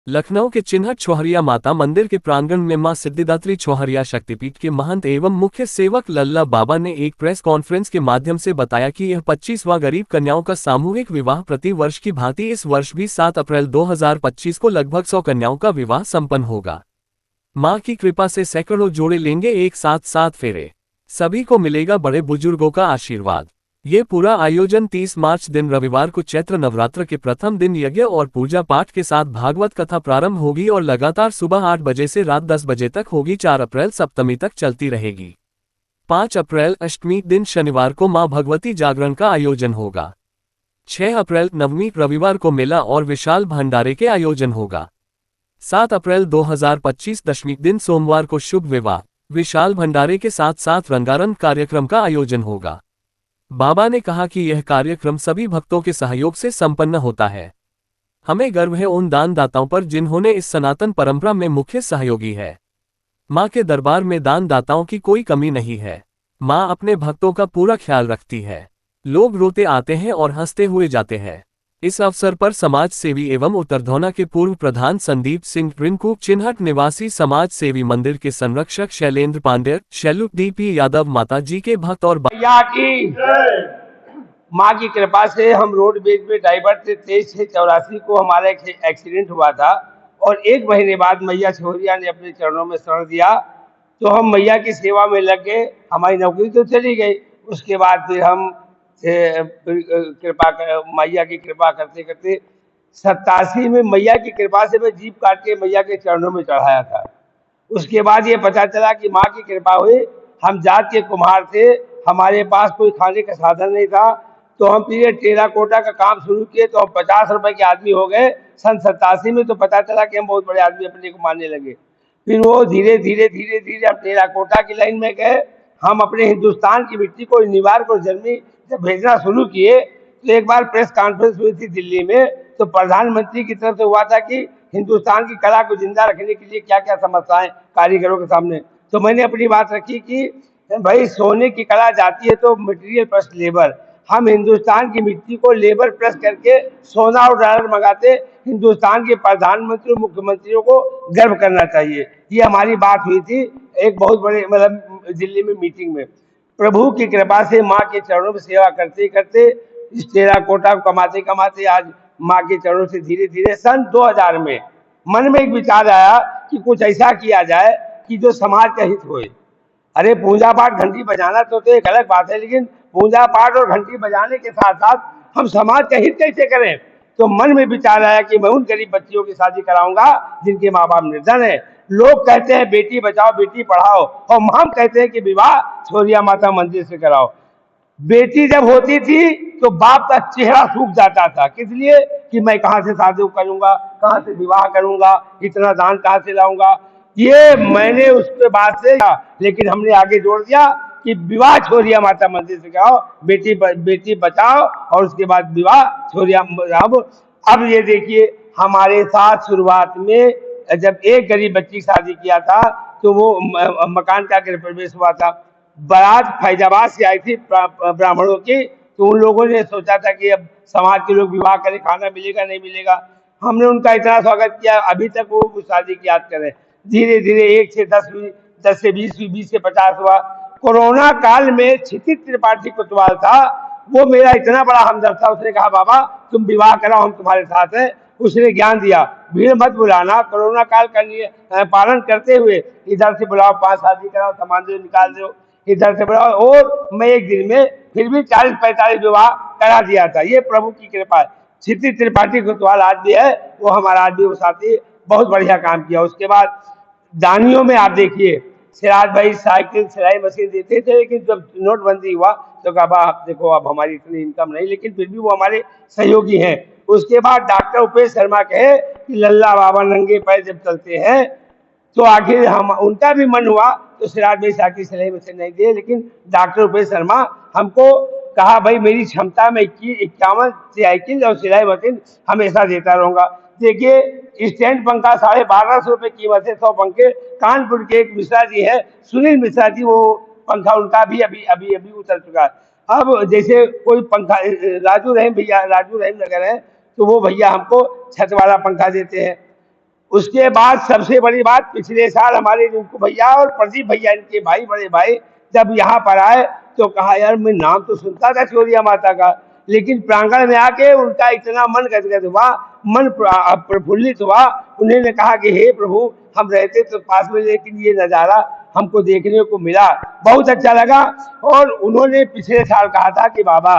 लखनऊ के चिन्हट छोहरिया माता मंदिर के प्रांगण में मां सिद्धिदात्री छोहरिया शक्तिपीठ के महंत एवं मुख्य सेवक लल्ला बाबा ने एक प्रेस कॉन्फ्रेंस के माध्यम से बताया कि यह 25वां गरीब कन्याओं का सामूहिक विवाह प्रति वर्ष की भांति इस वर्ष भी 7 अप्रैल 2025 को लगभग 100 कन्याओं का विवाह संपन्न होगा। मां की कृपा से सैकड़ों जोड़े लेंगे एक साथ 7 फेरे। सभी को मिलेगा बड़े बुजुर्गों का आशीर्वाद। ये पूरा आयोजन 30 मार्च दिन रविवार को चैत्र नवरात्र के प्रथम दिन यज्ञ और पूजा पाठ के साथ भागवत कथा प्रारंभ होगी और लगातार सुबह 8 बजे से रात 10 बजे तक होगी। 4 अप्रैल सप्तमी तक चलती रहेगी। 5 अप्रैल अष्टमी दिन शनिवार को मां भगवती जागरण का आयोजन होगा। 6 अप्रैल नवमी रविवार को मेला और विशाल भंडारे के आयोजन होगा। 7 अप्रैल 2025 दशमी दिन सोमवार को शुभ विवाह विशाल भंडारे के साथ साथ रंगारंग कार्यक्रम का आयोजन होगा। बाबा ने कहा कि यह कार्यक्रम सभी भक्तों के सहयोग से संपन्न होता है। हमें गर्व है उन दानदाताओं पर जिन्होंने इस सनातन परंपरा में मुख्य सहयोगी है। मां के दरबार में दानदाताओं की कोई कमी नहीं है। मां अपने भक्तों का पूरा ख्याल रखती है। लोग रोते आते हैं और हंसते हुए जाते हैं। इस अवसर पर समाज सेवी एवं उत्तरधौना के पूर्व प्रधान संदीप सिंह रिंकू, चिन्हट निवासी समाज सेवी मंदिर के संरक्षक शैलेंद्र पांडेय, शैलुक डीपी यादव, माता जी के भक्त और मैया की माँ की कृपा से हम रोड बेज में डाइवर्ट थे। 23/6/84 को हमारा एक एक्सीडेंट हुआ था और 1 महीने बाद मैया छोहरिया ने अपने चरणों में शरण दिया तो हम मैया की सेवा में लग गए। हमारी नौकरी तो चली गई, उसके बाद फिर हम मैया की कृपा करते करते 87 में मैया की कृपा से मैं जीप काट के मैया के चरणों में चढ़ाया था। उसके बाद ये पता चला कि माँ की कृपा हुई। हम जात के कुम्हार थे, हमारे पास कोई खाने का साधन नहीं था, तो हम फिर टेराकोटा का काम शुरू किए तो हम 50 रुपए के आदमी हो गए। सन 87 में तो पता चला कि हम बहुत बड़े आदमी अपने को मानने लगे। फिर वो धीरे धीरे धीरे धीरे हम टेराकोटा की लाइन में गए। हम अपने हिंदुस्तान की मिट्टी को न्यूयॉर्क और जर्मनी जब भेजना शुरू किए तो एक बार प्रेस कॉन्फ्रेंस हुई थी दिल्ली में, तो प्रधानमंत्री की तरफ से हुआ था कि हिंदुस्तान की कला को जिंदा रखने के लिए क्या क्या समस्याएं कारीगरों के सामने। तो मैंने अपनी बात रखी कि भाई सोने की कला जाती है तो मटेरियल प्लस लेबर। हम हिंदुस्तान की मिट्टी को लेबर प्लस करके सोना और डॉलर मंगाते। हिंदुस्तान के प्रधानमंत्री और मुख्यमंत्रियों को गर्व करना चाहिए। ये हमारी बात हुई थी एक बहुत बड़े मतलब दिल्ली में मीटिंग में। प्रभु की कृपा से माँ के चरणों में सेवा करते करते इस टेराकोटा को कमाते कमाते आज माँ के चरणों से धीरे धीरे सन 2000 में मन में एक विचार आया कि कुछ ऐसा किया जाए कि जो समाज का हित होए। अरे पूजा पाठ घंटी बजाना तो एक अलग बात है, लेकिन पूजा पाठ और घंटी बजाने के साथ साथ हम समाज का हित कैसे करें। तो मन में विचार आया कि मैं उन गरीब बच्चियों की शादी कराऊंगा जिनके माँ बाप निर्धन है। लोग कहते हैं बेटी बचाओ बेटी पढ़ाओ, और हम कहते हैं कि विवाह छोहरिया माता मंदिर से कराओ। बेटी जब होती थी तो बाप का चेहरा सूख जाता था, किस लिए कि मैं कहाँ से शादी करूंगा, कहाँ से विवाह करूंगा, इतना दान कहाँ से लाऊंगा। ये मैंने उसके बाद से, लेकिन हमने आगे जोड़ दिया कि विवाह छोहरिया माता मंदिर से कराओ, बेटी बचाओ और उसके बाद विवाह छोहरिया। अब ये देखिए हमारे साथ शुरुआत में जब एक गरीब बच्ची की शादी किया था तो वो मकान का गृह प्रवेश हुआ था। बारात फैजाबाद से आई थी ब्राह्मणों की, तो उन लोगों ने सोचा था कि अब समाज के लोग विवाह करें, खाना मिलेगा नहीं मिलेगा। हमने उनका इतना स्वागत किया, अभी तक वो शादी की याद करें। धीरे धीरे 1 से 10 हुई, 10 से 20 हुई, 20 से 50 हुआ। कोरोना काल में क्षितिज त्रिपाठी कोतवाल था, वो मेरा इतना बड़ा हमदर्द था। उसने कहा बाबा तुम विवाह कराओ, हम तुम्हारे साथ हैं। उसने ज्ञान दिया भीड़ मत बुलाना, कोरोना काल का पालन करते हुए इधर से बुलाओ, 5 शादी कराओ, सामान दो निकाल दो, इधर से बुलाओ। और मैं एक दिन में फिर भी 40-45 विवाह करा दिया था। ये प्रभु की कृपा है। क्षितिज त्रिपाठी कोतवाल आज भी है, वो हमारा आज भी वो साथी बहुत बढ़िया काम किया। उसके बाद दानियों में आप देखिए सिराज भाई साइकिल सिलाई मशीन देते थे, लेकिन जब नोटबंदी हुआ तो कहा आप देखो अब हमारी इतनी इनकम नहीं, लेकिन फिर भी वो हमारे सहयोगी हैं। उसके बाद डॉक्टर उपेश शर्मा कहे कि लल्ला बाबा नंगे पैर जब चलते हैं तो आखिर हम उनका भी मन हुआ तो सिराज भाई साइकिल सिलाई मशीन नहीं दिए, लेकिन डॉक्टर उपेश शर्मा हमको कहा भाई मेरी क्षमता में 51 साइकिल और सिलाई मशीन हमेशा देता रहूंगा। देखिए स्टैंड पंखा 1250 रुपए कीमत है, 100 पंखे। कानपुर के एक मिश्रा जी है सुनील मिश्रा जी, वो पंखा उनका भी अभी अभी अभी उतर चुका है। अब जैसे कोई पंखा राजू रहीम भैया, राजू रहीम नगर है, तो वो भैया हमको छत वाला पंखा देते हैं। उसके बाद सबसे बड़ी बात, पिछले साल हमारे रिंकू भैया और प्रदीप भैया, इनके भाई, बड़े भाई, जब यहाँ पर आए तो कहा यार मैं नाम तो सुनता था चौरिया माता का, लेकिन प्रांगण में आके उनका इतना मन गदगद हुआ, मन प्रफुल्लित हुआ। उन्होंने कहा कि हे प्रभु, हम रहते तो पास में, लेकिन ये नज़ारा हमको देखने को मिला, बहुत अच्छा लगा। और उन्होंने पिछले साल कहा था कि बाबा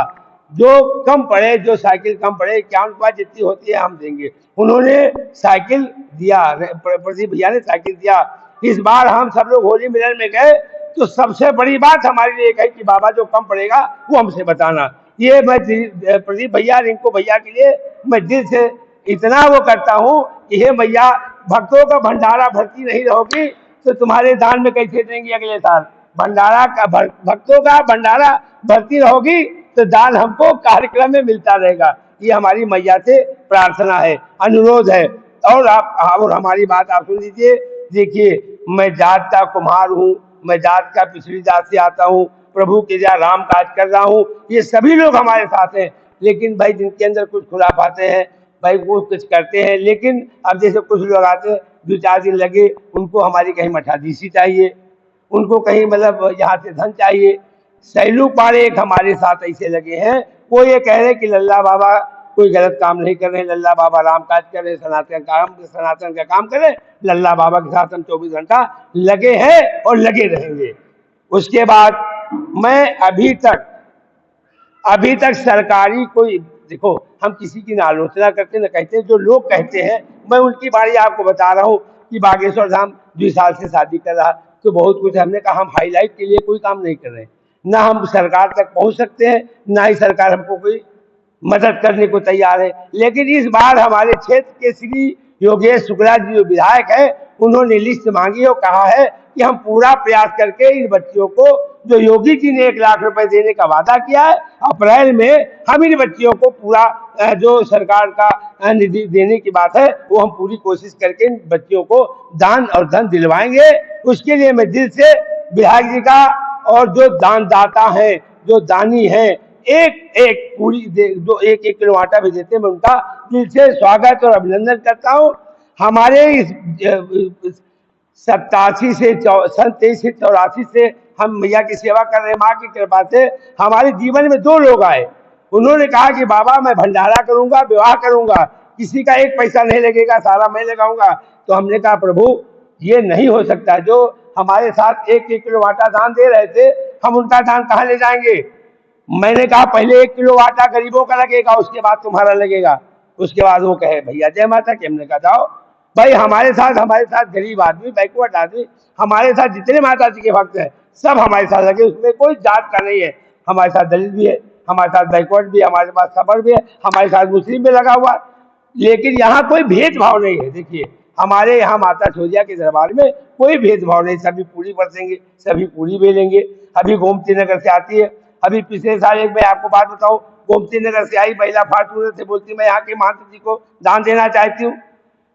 जो कम पड़े, जो साइकिल कम पड़े, 51 रुपये जितनी होती है हम देंगे। उन्होंने साइकिल दिया, प्रदीप भैया ने साइकिल दिया। इस बार हम सब लोग होली मिलन में गए तो सबसे बड़ी बात हमारे लिए है कि बाबा जो कम पड़ेगा वो हमसे बताना। ये मैं प्रदीप भैया, रिंकू भैया के लिए मैं दिल से इतना वो करता हूँ कि हे भैया, भक्तों का भंडारा भरती नहीं रहोगी तो तुम्हारे दान में कैसे देंगे अगले साल? भंडारा का भक्तों का भंडारा भरती रहोगी तो दान हमको कार्यक्रम में मिलता रहेगा। ये हमारी मैया से प्रार्थना है, अनुरोध है। और और हमारी बात आप सुन लीजिए। देखिए, मैं जात का कुम्हार हूँ, मैं जात का पिछड़ी जात से आता हूँ, प्रभु के जहाँ राम काज कर रहा हूँ, ये सभी लोग हमारे साथ हैं। लेकिन भाई जिनके अंदर कुछ खुराफाते हैं, भाई वो कुछ करते हैं। लेकिन अब जैसे कुछ लोग आते हैं, 2-4 दिन लगे, उनको हमारी कहीं मठाधीशी चाहिए, उनको कहीं मतलब यहाँ से धन चाहिए। सैलू पाड़े एक हमारे साथ ऐसे लगे हैं, वो ये कह रहे कि लल्ला बाबा कोई गलत काम नहीं कर रहे, लल्ला बाबा राम काज कर रहे, सनातन का काम करें, लल्ला बाबा के साथ हम 24 घंटा लगे हैं और लगे रहेंगे। उसके बाद मैं अभी तक सरकारी कोई, देखो हम किसी की ना आलोचना करते न कहते, जो लोग कहते हैं मैं उनकी बारी आपको बता रहा हूँ कि बागेश्वर धाम 2 साल से शादी कर रहा तो बहुत कुछ, हमने कहा हम हाईलाइट के लिए कोई काम नहीं कर रहे, ना हम सरकार तक पहुंच सकते हैं, ना ही सरकार हमको कोई मदद करने को तैयार है। लेकिन इस बार हमारे क्षेत्र के श्री योगेश शुक्ला जी जो विधायक है, उन्होंने लिस्ट मांगी और कहा है कि हम पूरा प्रयास करके इन बच्चियों को, जो योगी जी ने 1 लाख रुपए देने का वादा किया है, अप्रैल में हम इन बच्चियों को पूरा जो सरकार का निधि देने की बात है वो हम पूरी कोशिश करके इन बच्चियों को दान और धन दिलवाएंगे। उसके लिए मैं दिल से विधायक जी का और जो दानदाता है, जो दानी है, एक पूरी जो 1-1 किलो आटा भी देते हैं, मैं उनका दिल से स्वागत और अभिनंदन करता हूँ। हमारे इस 87 से 83 से हम मैया की सेवा कर रहे हैं। माँ की कृपा से हमारे जीवन में 2 लोग आए, उन्होंने कहा कि बाबा मैं भंडारा करूंगा, विवाह करूंगा, किसी का 1 पैसा नहीं लगेगा, सारा मैं लगाऊंगा। तो हमने कहा प्रभु ये नहीं हो सकता, जो हमारे साथ 1-1 किलो आटा दान दे रहे थे, हम उनका दान कहाँ ले जाएंगे? मैंने कहा पहले 1 किलो आटा गरीबों का लगेगा, उसके बाद तुम्हारा लगेगा। उसके बाद वो कहे भैया जय माता की। हमने कहा जाओ भाई, हमारे साथ गरीब आदमी, बैकवर्ड आदमी, हमारे साथ जितने माता जी के भक्त हैं सब हमारे साथ लगे, उसमें कोई जात का नहीं है। हमारे साथ दलित भी है, हमारे साथ बैकवर्ड भी है, हमारे पास सबर भी है, हमारे साथ मुस्लिम भी लगा हुआ। लेकिन यहाँ कोई भेदभाव नहीं है। देखिए हमारे यहाँ माता चौरिया के दरबार में कोई भेदभाव नहीं, सभी पूरी बरसेंगे, सभी पूरी बेलेंगे। अभी गोमती नगर से आती है, अभी पिछले साल एक मैं आपको बात बताऊं, गोमती नगर से आई महिला फार्चूनर से बोलती मैं यहाँ के महंत जी को दान देना चाहती हूँ।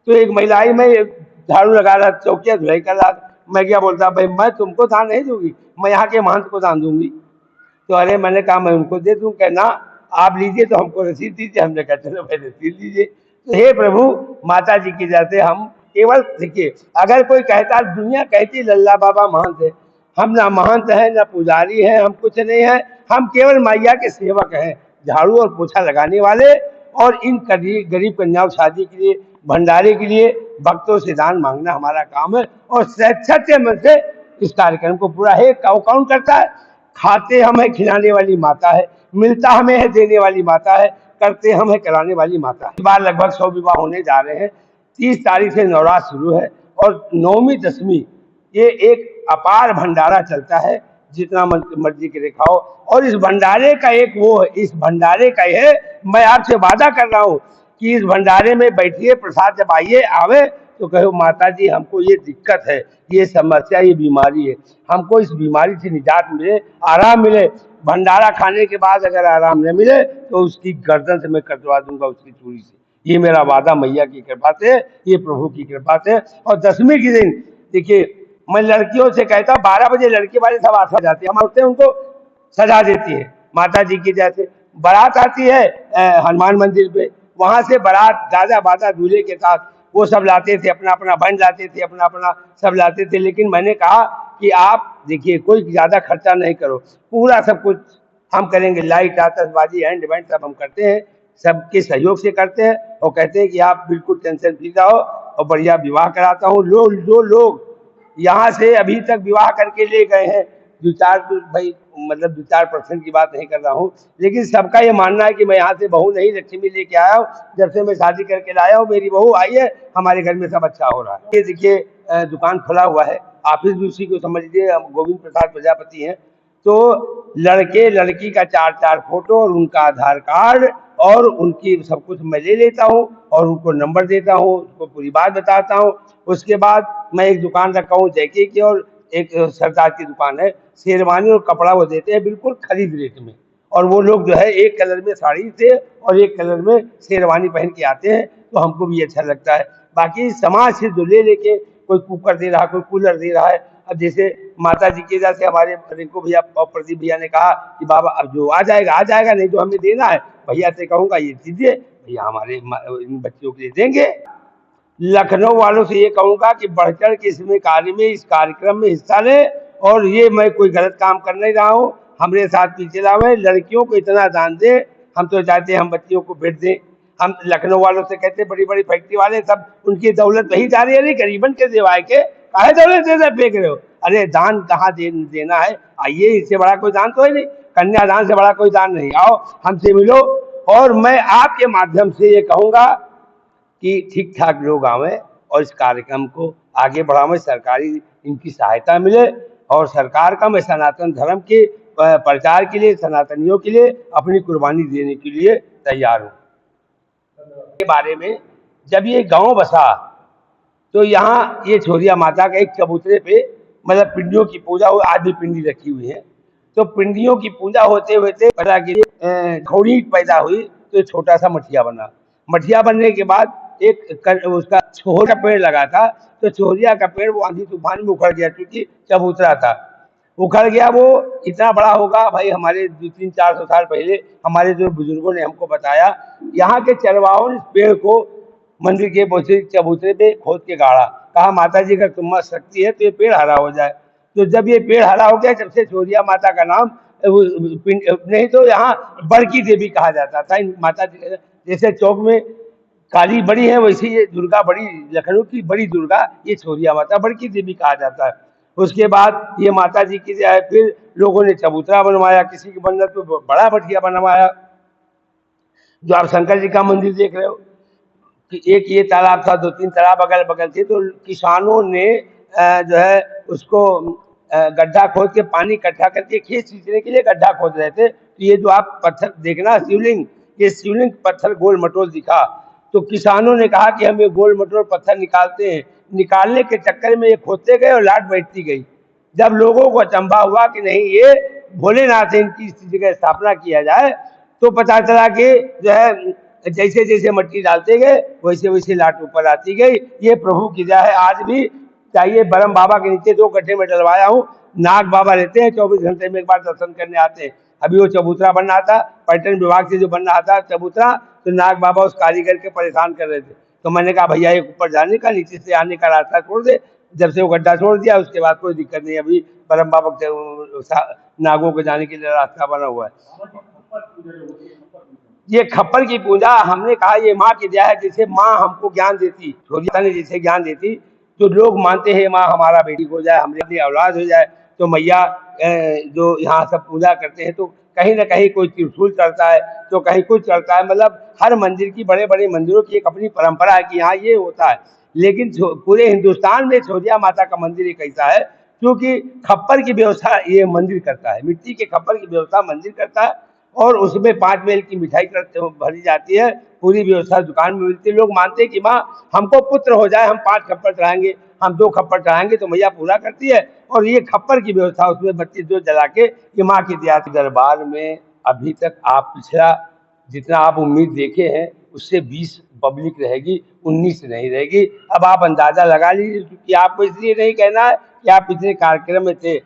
तो एक महिला आई, मैं झाड़ू लगा रहा, चौकिया धुलाई कर रहा, मैं क्या बोलता भाई मैं तुमको दान नहीं दूंगी, मैं यहाँ के महंत को दान दूंगी। तो अरे मैंने कहा मैं उनको दे दूं, कहना आप लीजिए तो हमको रसीद दीजिए। हमने कहा चलो भाई रसीद लीजिए। तो हे प्रभु माता जी की जैसे हम केवल, देखिए अगर कोई कहता, दुनिया कहती लल्ला बाबा महंत है, हम ना महंत है ना पुजारी है, हम कुछ नहीं है, हम केवल मैया के सेवक हैं, झाड़ू और पोछा लगाने वाले। और इन गरीब कन्याओं शादी के लिए, भंडारे के लिए भक्तों से दान मांगना हमारा काम है। और सच्चे मन से इस कार्यक्रम को पूरा है कौन करता है? खाते हम है, खिलाने वाली माता है, मिलता हमें है, देने वाली माता है, करते हम है, कराने वाली माता है। इस बार लगभग 100 विवाह होने जा रहे हैं। 30 तारीख से नवरात्र शुरू है और 9वीं 10वीं ये एक अपार भंडारा चलता है, जितना मर्जी के दिखाओ। और इस भंडारे का एक वो है, इस भंडारे का है, मैं आपसे वादा कर रहा हूँ कि इस भंडारे में बैठिए, प्रसाद जब आवे तो कहो माता जी हमको ये दिक्कत है, ये समस्या, ये बीमारी है, हमको इस बीमारी से निजात मिले, आराम मिले। भंडारा खाने के बाद अगर आराम न मिले तो उसकी गर्दन से मैं कटवा दूंगा, उसकी चूड़ी से। ये मेरा वादा मैया की कृपा से, ये प्रभु की कृपा से। और 10वीं के दिन देखिए मैं लड़कियों से कहता हूँ, 12 बजे लड़के वाले सब आ जाते हैं, हम उठते हैं उनको सजा देती है माता जी की। जैसे बारात आती है हनुमान मंदिर पे, वहां से बारात गाजा बाजा दूल्हे के साथ वो सब लाते थे, अपना अपना बंड लाते थे, अपना अपना सब लाते थे। लेकिन मैंने कहा कि आप देखिए कोई ज़्यादा खर्चा नहीं करो, पूरा सब कुछ हम करेंगे, लाइट आतशबाजी हैंड बैंड सब हम करते हैं, सबके सहयोग से करते हैं और कहते हैं कि आप बिल्कुल टेंशन फ्री रहो और बढ़िया विवाह कराता हूँ। जो लोग यहाँ से अभी तक विवाह करके ले गए हैं, भाई मतलब 2-4% की बात नहीं कर रहा हूँ, लेकिन सबका ये मानना है कि मैं यहाँ से बहू नहीं लक्ष्मी लेके आया हूँ, जब से मैं शादी करके लाया हूँ मेरी बहू आई है, हमारे घर में सब अच्छा हो रहा है। ये देखिए दुकान खुला हुआ है, ऑफिस भी उसी को समझ लीजिए, हम गोविंद प्रसाद प्रजापति हैं। तो लड़के लड़की का 4-4 फोटो और उनका आधार कार्ड और उनकी सब कुछ मैं ले लेता हूँ और उनको नंबर देता हूँ, उसको पूरी बात बताता हूँ। उसके बाद मैं एक दुकान रखा हूँ जैके की, और एक सरदार की दुकान है, शेरवानी और कपड़ा वो देते हैं बिल्कुल खरीद रेट में। और वो लोग जो है एक कलर में साड़ी से और एक कलर में शेरवानी पहन के आते हैं, तो हमको भी अच्छा लगता है। बाकी समाज से जो ले लेके कोई कुकर दे रहा है, कोई कूलर दे रहा है। अब जैसे माता जी के जैसे हमारे रिंकू भैया और प्रदीप भैया ने कहा कि बाबा अब जो आ जाएगा, नहीं तो हमें देना है। भैया से कहूँगा ये दीजिए, भैया हमारे इन बच्चों के लिए देंगे। लखनऊ वालों से ये कहूँगा कि बढ़-चढ़ के इसमें कार्य में, इस कार्यक्रम में हिस्सा लें, और ये मैं कोई गलत काम कर नहीं रहा हूँ, हमारे साथ पीछे लावे, लड़कियों को इतना दान दें। हम तो चाहते हैं हम बच्चियों को बेट दें। हम लखनऊ वालों से कहते हैं, बड़ी बड़ी फैक्ट्री वाले सब उनकी दौलत वही जा रही है, अरे गरीबन के सिवाय के काहे दौलत देना फेंक रहे हो? अरे दान कहाँ देना है, आइए, इससे बड़ा कोई दान तो है नहीं, कन्यादान से बड़ा कोई दान नहीं। आओ हमसे मिलो। और मैं आपके माध्यम से ये कहूँगा कि ठीक ठाक लोग आवें और इस कार्यक्रम को आगे बढ़ावें, सरकारी इनकी सहायता मिले, और सरकार का मैं सनातन धर्म के प्रचार के लिए, सनातनियों के लिए अपनी कुर्बानी देने के लिए तैयार हूँ। के बारे में जब ये गांव बसा तो यहाँ ये छोरिया माता का एक चबूतरे पे मतलब पिंडियों की पूजा हो, आज भी पिंडी रखी हुई है। तो पिंडियों की पूजा होते होते पता कि थोड़ी पैदा हुई, तो छोटा सा मठिया बना। मठिया बनने के बाद उसका छोहर का पेड़ लगा था, तो छोहरिया का पेड़ वो आंधी तूफान में उखड़ गया, क्योंकि चबूतरा था, उखड़ गया। वो इतना बड़ा होगा भाई, हमारे 200-400 साल पहले हमारे जो बुजुर्गों ने हमको बताया, यहाँ के चरवाहों ने इस पेड़ को मंदिर के चबूतरे पे खोद के गाड़ा, कहा माता जी अगर तुम शक्ति है तो ये पेड़ हरा हो जाए। तो जब ये पेड़ हरा हो गया, जब से छोरिया माता का नाम नहीं तो यहाँ बड़की देवी कहा जाता था। माता जी जैसे चौक में काली बड़ी है, वैसे ये दुर्गा बड़ी, लखनऊ की बड़ी दुर्गा, ये छोरिया माता बड़की देवी कहा जाता है। उसके बाद ये माता जी की जाए, फिर लोगों ने चबूतरा बनवाया, किसी की मन्नत तो बड़ा मठिया बनवाया। जो आप शंकर जी का मंदिर देख रहे हो कि एक ये तालाब था, 2-3 तालाब अगल बगल थे, तो किसानों ने जो है उसको गड्ढा खोद के पानी इकट्ठा करके खेत सींचने के लिए गड्ढा खोद रहे थे। तो ये जो आप पत्थर देखना शिवलिंग, ये शिवलिंग पत्थर गोल मटोल दिखा, तो किसानों ने कहा कि हम ये गोल मटोल पत्थर निकालते हैं। निकालने के चक्कर में ये खोदते गए और लाट बैठती गई। जब लोगों को अचंभा हुआ कि नहीं ये भोलेनाथ है, इनकी इस जगह स्थापना किया जाए, तो पता चला कि जो है जैसे जैसे मिट्टी डालते गए वैसे वैसे लाट ऊपर आती गई। ये प्रभु की दया है। आज भी चाहिए बरम बाबा के नीचे 2 गड्ढे में डलवाया हूँ, नाग बाबा रहते हैं, 24 घंटे में एक बार दर्शन करने आते हैं। अभी वो चबूतरा बन रहा था, पर्यटन विभाग से जो बन रहा था चबूतरा, तो नाग बाबा उस कारीगर के परेशान कर रहे थे। तो मैंने कहा भैया एक ऊपर जाने का, नीचे से आने का रास्ता छोड़ दे। जब से वो गड्ढा छोड़ दिया उसके बाद कोई दिक्कत नहीं, अभी बरम बाबा नागों के जाने के लिए रास्ता बना हुआ है। ये खप्पर की पूजा हमने कहा ये माँ की दया है, जैसे माँ हमको ज्ञान देती, छोरिया ने जैसे ज्ञान देती, तो लोग मानते हैं माँ हमारा बेटी हो जाए, हमारी औलाद हो जाए। तो मैया जो यहाँ सब पूजा करते हैं, तो कहीं ना कहीं कोई त्रिशूल चढ़ता है, तो कहीं कुछ चढ़ता है। मतलब हर मंदिर की, बड़े बड़े मंदिरों की एक अपनी परंपरा है कि यहाँ ये होता है। लेकिन पूरे हिंदुस्तान में छोरिया माता का मंदिर एक ऐसा है, क्योंकि खप्पर की व्यवस्था ये मंदिर करता है, मिट्टी के खप्पर की व्यवस्था मंदिर करता है, और उसमें 5 मेल की मिठाई भरी जाती है, पूरी व्यवस्था दुकान में मिलती है। लोग मानते हैं कि माँ हमको पुत्र हो जाए, हम 5 खप्पर चढ़ाएंगे, हम 2 खप्पर चढ़ाएंगे, तो मैया पूरा करती है। और ये खप्पर की व्यवस्था उसमें बत्ती जो जला के, ये माँ की दया से दरबार में अभी तक आप पिछला जितना आप उम्मीद देखे हैं उससे 20 पब्लिक रहेगी, 19 नहीं रहेगी। अब आप अंदाजा लगा लीजिए, क्योंकि आपको इसलिए नहीं कहना है कि आप पिछले कार्यक्रम में थे।